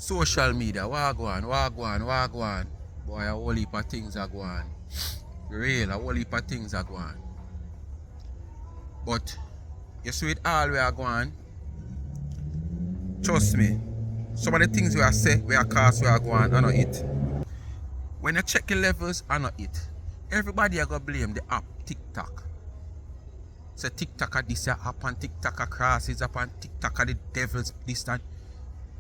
Social media, wagwan, wagwan, wagwan. Boy, a whole heap of things are going. Real, a whole heap of things are going. But you see it all we are going. Trust me. Some of the things we are say, we are cast, we are going, are not it. When you check the levels, are not it. Everybody are gonna blame the app TikTok. Say TikTok are this app and TikTok are crosses up and TikTok are the devil's this and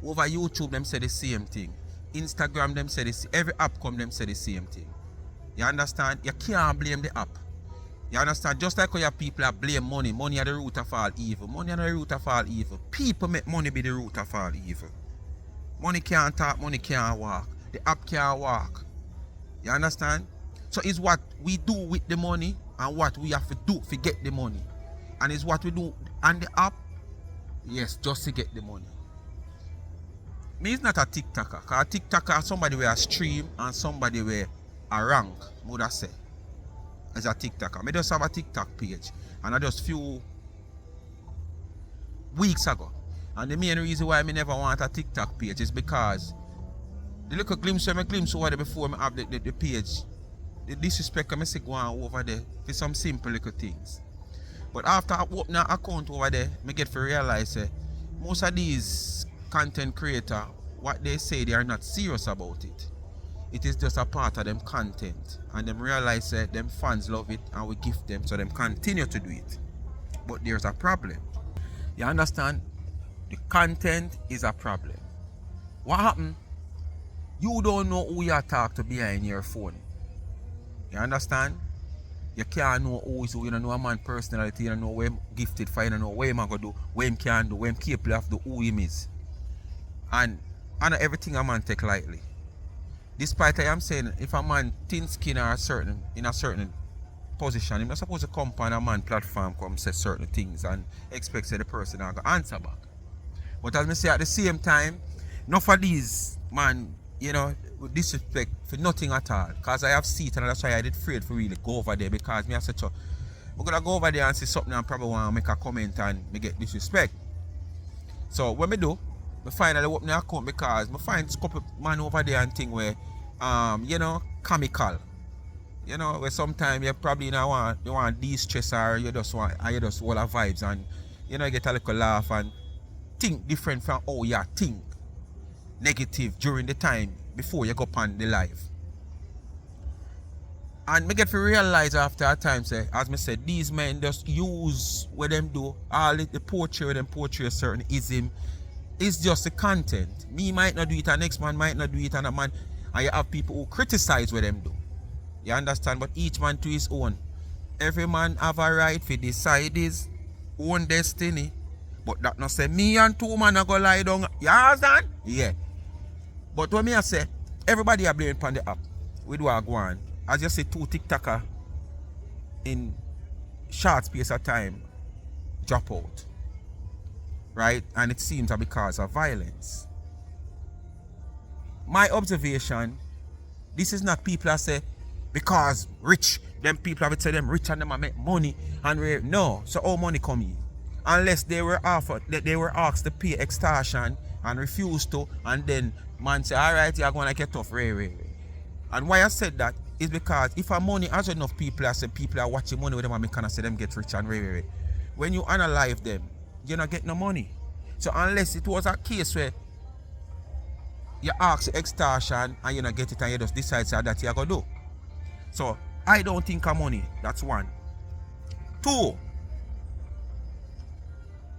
over YouTube them say the same thing. Instagram them say this, every app come them say the same thing. You understand? You can't blame the app. You understand? Just like how your people are blame money. Money are the root of all evil. Money are the root of all evil. People make money be the root of all evil. Money can't talk, money can't walk. The app can't walk. You understand? So it's what we do with the money and what we have to do to get the money. And it's what we do on the app, yes, just to get the money. Me is not a TikToker. Because a TikToker is somebody where I stream and somebody where I rank, would I say. As a TikToker. I just have a TikTok page. And I just few weeks ago. And the main reason why I never want a TikTok page is because the little glimpse of my glimpse over there before I have the page, the disrespect I see going over there for some simple little things. But after I open an account over there, I get to realize most of these content creators, what they say, they are not serious about it. It is just a part of them content. And them realize them fans love it and we gift them so them continue to do it. But there's a problem. You understand? The content is a problem. What happened? You don't know who you talk to behind your phone. You understand? You can't know who is who. You don't know a man personality. You don't know where him gifted for. You don't know what him going to do, what him can do, what him capable of do, who him is. And I know everything a man take lightly. Despite I am saying, if a man thin skin or in a certain position, he's not supposed to come on a man platform come say certain things and expect the person to answer back. But as I say at the same time, enough of these man, you know, with disrespect for nothing at all. Because I have seen it and that's why I did afraid to really go over there because me I said, I'm gonna go over there and see something and probably want to make a comment and me get disrespect. So what me do, I finally open the account because I find a couple man over there and thing where you know, comical. You know, where sometimes you probably you want de-stress or you just want all the vibes and you know you get a little laugh and think different from how you think negative during the time before you go on the live. And me get to realize after a time, say, as me said, these men just use what them do, all the portray with them portray a certain ism. It's just the content. Me might not do it, and next man might not do it, and a man, and you have people who criticize what them do. You understand? But each man to his own. Every man have a right to decide his own destiny. But that not say me and two man are gonna lie down. You understand? Yeah. But when me I say, everybody are blaming upon the app. We do our go on. As you say, two TikToker in short space of time drop out. Right? And it seems that because of violence. My observation, this is not people that say, because rich, them people have to say them rich and them make money and no. So all money come in. Unless they were offered, they were asked to pay extortion and refused to, and then man say, alright, you're gonna get tough, And why I said that is because if a money has enough people, I say people are watching money with them and me can say them get rich and when you analyze them, you not get no money. So unless it was a case where you ask extortion and you not get it and you just decide that you're gonna do. So I don't think of money, that's one. Two,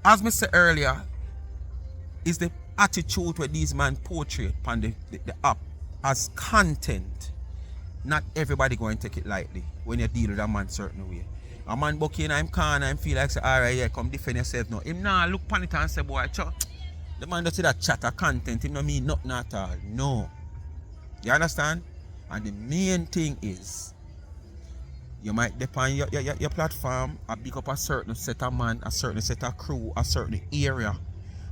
as I said earlier, is the attitude where these men portray on the app as content. Not everybody going to take it lightly when you deal with a man certain way. A man bucky in him corner and feel like say, alright, yeah, come defend yourself now. Him nah look upon it and say, boy, the man does see that chatter content, him no mean nothing at all. No. You understand? And the main thing is, you might depend your platform and pick up a certain set of man, a certain set of crew, a certain area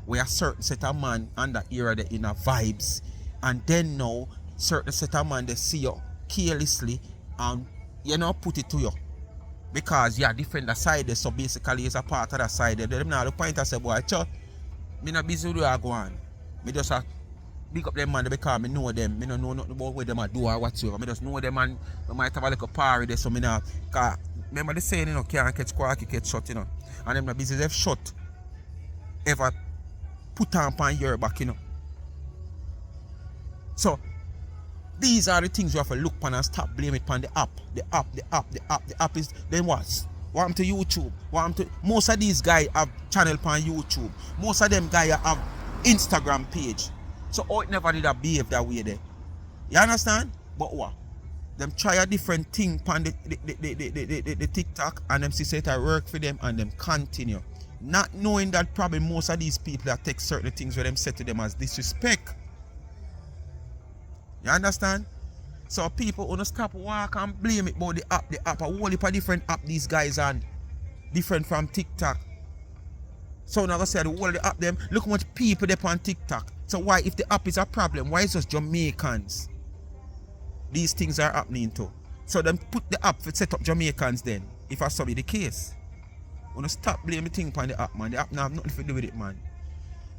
where a certain set of man and that area they in a vibes, and then now certain set of man they see you carelessly and you know put it to you because you defend the side there, so basically it's a part of the side there. Them now the point I say, boy, me not busy with you go on. Me just big up them man because I know them. I don't know nothing about what them do or whatsoever. I just know them and I might have a little party there, so I know. Cause remember the saying, can't catch quacky, catch shot, And them the business have shot ever put on your back, So these are the things you have to look upon and stop blaming it on the app. The app is then what? What to YouTube? Most of these guys have channel on YouTube. Most of them guys have Instagram page. So it never did behave that way there. You understand? But what? Them try a different thing on the TikTok and them see say it work for them and them continue. Not knowing that probably most of these people that take certain things where them say to them as disrespect. You understand? So people wanna stop walk and blame it about the app. A whole heap of different app these guys on. Different from TikTok. So now I say the whole the app them, look how much people they on TikTok. So why, if the app is a problem, why is just Jamaicans these things are happening to? So then put the app for set up Jamaicans then, if I saw be the case. Wanna stop blaming the thing upon the app, man. The app now have nothing to do with it, man.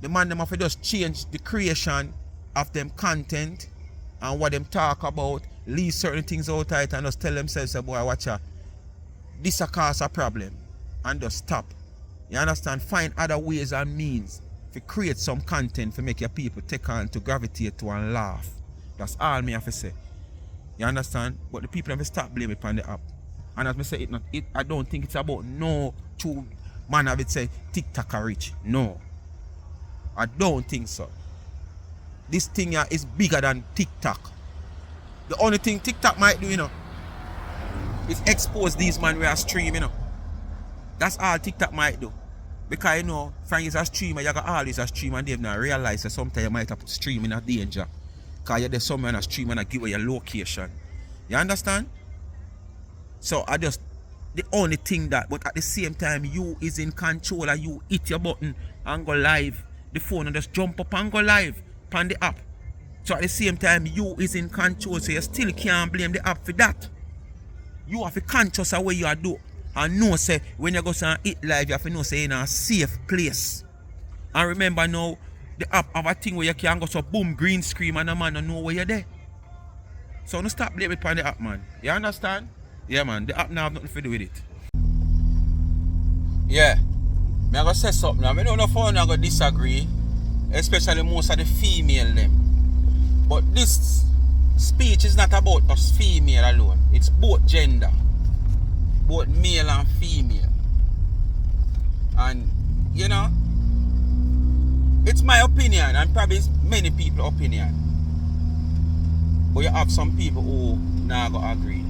The man them have to just change the creation of them content and what them talk about, leave certain things out of it and just tell themselves, boy, watch out, this a cause a problem, and just stop. You understand? Find other ways and means to create some content to make your people take on to gravitate to and laugh. That's all me have to say. You understand? But the people have to stop blaming upon the app. And as I say, I don't think it's about no two man have it say TikTok are rich. No. I don't think so. This thing here is bigger than TikTok. The only thing TikTok might do, is expose these men who are streaming, That's all TikTok might do. Because Frank is a streamer, you got always a streamer and they've not realized that sometimes you might have to stream in a danger. Because you're there somewhere in a stream and I give you your location. You understand? So the only thing that, but at the same time, you is in control and you hit your button and go live. The phone and just jump up and go live on the app. So at the same time, you is in control, so you still can't blame the app for that. You have to conscious of what you are doing. And know say when you go to eat live, you have to know say in a safe place. And remember now, the app have a thing where you can go so boom, green screen and a man don't know where you're there. So don't stop blaming it on the app, man. You understand? Yeah, man, the app now have nothing to do with it. Yeah. I'm going to say something now. I don't know if I'm going to disagree. Especially most of the female them. But this speech is not about us female alone. It's both gender. Both male and female. And, it's my opinion and probably it's many people's opinion. But you have some people who not going to agree.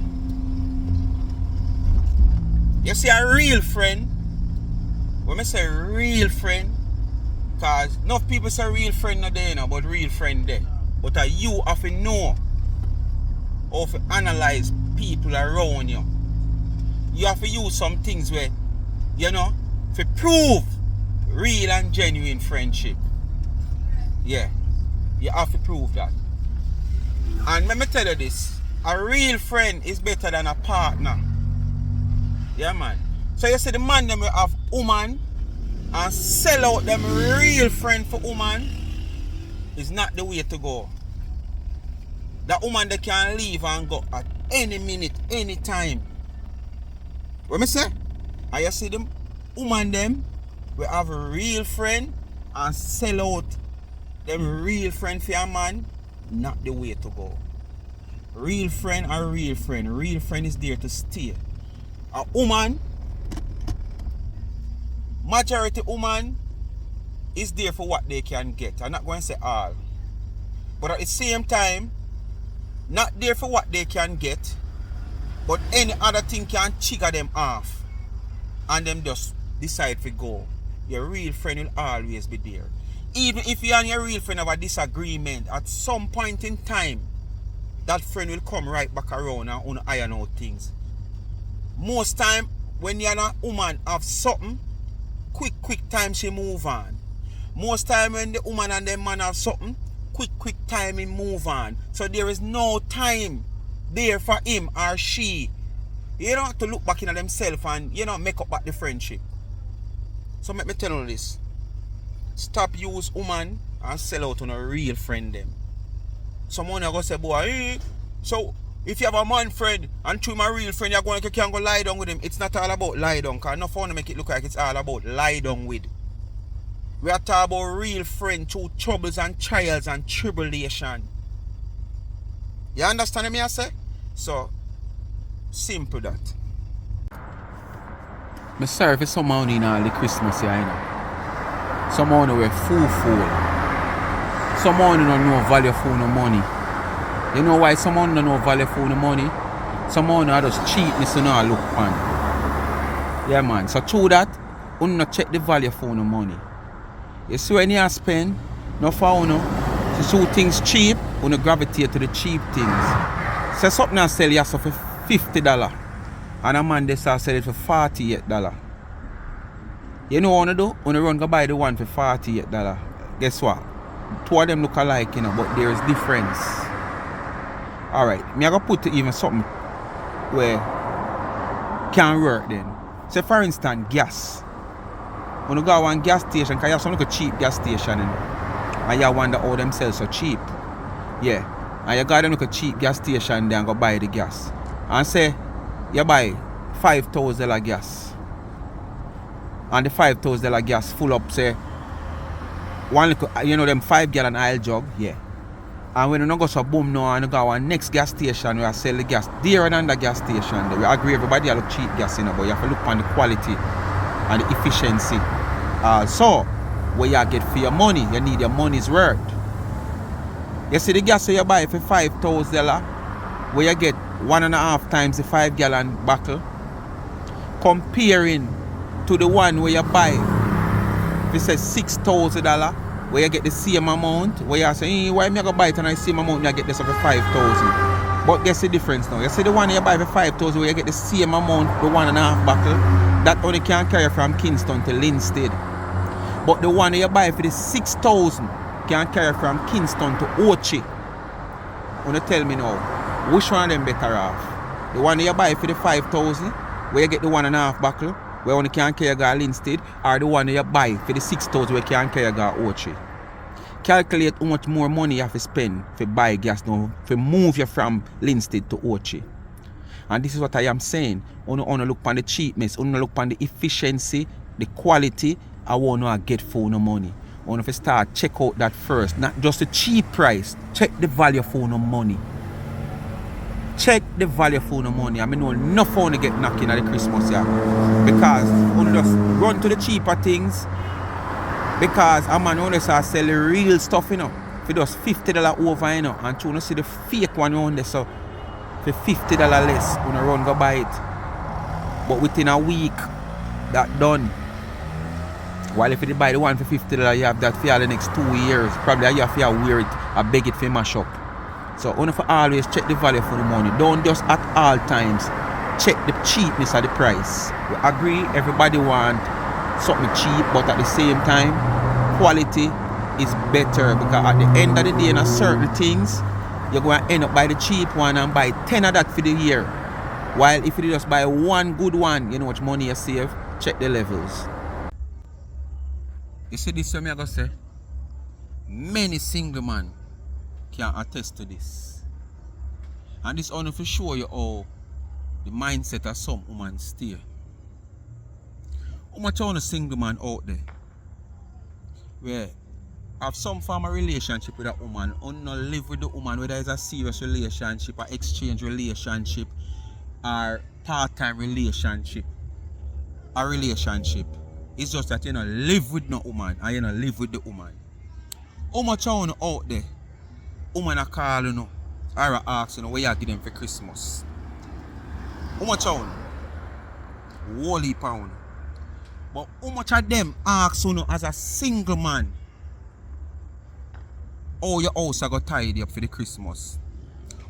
You see a real friend. When I say real friend, because enough people say real friend not there, but real friend there. But you have to know how to analyze people around you. You have to use some things where, to prove real and genuine friendship. Yeah, you have to prove that. And let me tell you this, a real friend is better than a partner. Yeah, man. So you see the man them will have woman and sell out them real friend for woman is not the way to go. That woman they can leave and go at any minute, any time. What me say? And you see them woman them will have a real friend and sell out them real friend for a man, not the way to go. Real friend are real friend. Real friend is there to stay. A woman, majority woman is there for what they can get. I'm not going to say all. But at the same time, not there for what they can get, but any other thing can trigger them off. And them just decide to go. Your real friend will always be there. Even if you and your real friend have a disagreement, at some point in time, that friend will come right back around and iron out things. Most time, when you and a woman have something, quick time she move on. Most time when the woman and the man have something, quick time he move on. So there is no time there for him or she. You don't have to look back into themselves and, make up back the friendship. So let me tell you this. Stop use woman and sell out on a real friend them. Someone are gonna say, boy, so if you have a man friend and to my real friend, you're going to can go lie down with him. It's not all about lie down, because no fun to make it look like it's all about lie down with. We are talking about real friend through troubles and trials and tribulation. You understand me I say? So simple that. Me sorry for some money in all the Christmas here, you know. Some money were fool. Some money don't know value for no money. You know why some money don't know value for no money? Some money are just cheapness and all look on. Yeah man, so through that, you not check the value for no money. You see when you spend, no for no, to see things cheap, you gravitate to the cheap things. So something I sell you for $50. And a man they start sell it for $48. You know what you do? You run go buy the one for $48. Guess what? Two of them look alike, you know, but there is difference. Alright, me I go put even something where can work then. Say for instance, gas. When you go to one gas station, because you have some little cheap gas station and you wonder how them sell so cheap. Yeah. And you got them little cheap gas station there and go buy the gas. And say you buy $5,000 gas. And the $5,000 gas full up, say, one little, you know, them 5-gallon oil jug, yeah. And when you don't go so boom now and you go to one next gas station where I sell the gas, dearer than the gas station. We agree everybody have cheap gas, you know, but you have to look on the quality and the efficiency. So, what you get for your money, you need your money's worth. You see the gas you buy for $5,000, where you get 1.5 times the 5-gallon bottle, comparing to the one where you buy, if it says $6,000, where you get the same amount, where you say, hey, why am I going to buy it and I same amount and I get this for $5,000? But guess the difference now. You see the one you buy for $5,000 where you get the same amount, the 1.5 bottle, that only can carry from Kingston to Linstead. But the one you buy for the $6,000 can carry from Kingston to Ochi. Wanna tell me now, which one of them better off? The one you buy for the $5,000, where you get the 1.5 bottle, where only can carry go Linstead, or the one you buy for the $6,000 where can carry go Ochi. Calculate how much more money you have to spend to buy gas now, to move you from Linstead to Ochi. And this is what I am saying. I want to look on the cheapness, I want to look on the efficiency, the quality. I want to get for no money. I want to start check out that first. Not just the cheap price. Check the value for no money. Check the value for no money. I mean, no fun to get knocking at the Christmas here. Because I just run to the cheaper things. Because a man only start sell the real stuff, you know. For just $50 over, you know. And you see the fake one on there. So for $50 less, you run go buy it. But within a week, that done. While if you buy the one for $50, you have that for the next 2 years. Probably you have to wear it or beg it for mash up. So only for always check the value for the money. Don't just at all times check the cheapness of the price. We agree everybody want something cheap, but at the same time quality is better, because at the end of the day in certain things you're going to end up buy the cheap one and buy 10 of that for the year. While if you just buy one good one, you know how much money you save. Check the levels. You see this what I'm going to say? Many single men can attest to this. And this only for show you how the mindset of some women stay. How much on a single man out there where have some form of relationship with a woman, or not live with the woman, whether it's a serious relationship, or exchange relationship, or part-time relationship, a relationship. It's just that you know live with no woman and you know live with the woman. How much on out there, woman are calling you or ask you know what you give them for Christmas? How much on? Whole heap pound. But how much of them ask you know as a single man? How your house got tidy up for the Christmas?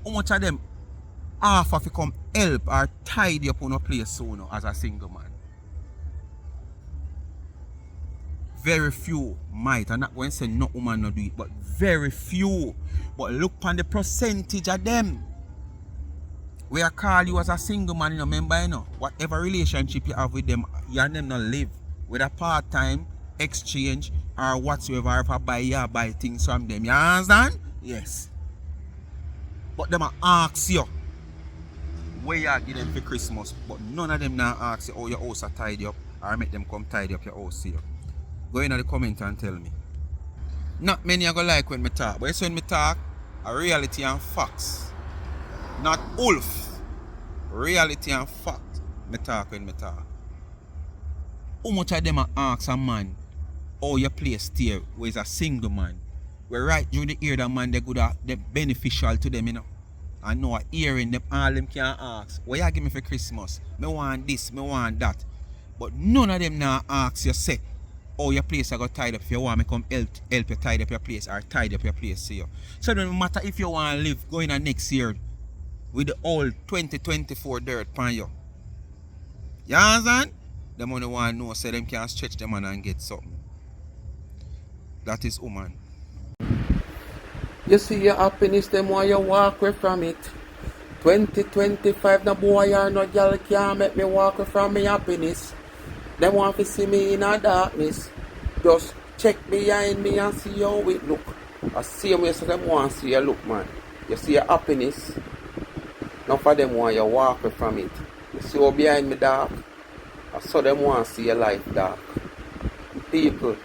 How much of them offer to come help or tidy up on a place soon as a single man? Very few might. I'm not going to say no woman not do it, but very few. But look on the percentage of them. We are call you as a single man, you know, remember, you know, whatever relationship you have with them, you and them not live. Whether part-time, exchange, or whatsoever, if I buy things from them. You understand? Yes. But them a ask you where you give them for Christmas. But none of them now ask you how your house are tidy up or make them come tidy up your house here. Go in the comment and tell me. Not many are gonna like when me talk, but it's when me talk a reality and facts. Not wolf. Reality and fact. Me talk when me talk. How much of them a ask a man how your place stay where is a single man? Where right through the ear that man they good at they beneficial to them, you know. I know a hearing them all them can ask. What you give me for Christmas? Me want this, me want that. But none of them now ask you say how your place I got tied up if you want me come help you tidy up your place or tidy up your place see you. So it don't matter if you want to live going on next year with the old 2024 dirt pan you. You understand? Them only want to know so them can stretch them and get something. That is woman. You see your happiness, them want you walk away from it. 2025, the boy or no girl can't make me walk away from me happiness. Them want to see me in a darkness. Just check behind me and see how it look. I see way so them want to see you look, man. You see your happiness. None of them want you walk away from it. You see how behind me dark. I saw them want to see your life dark. People,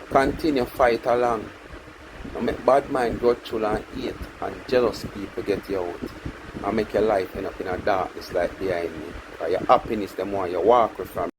continue fight along. And make bad mind go through and hate and jealous people get you out. And make your life end up in a darkness like behind me. Because your happiness them want you walk away from.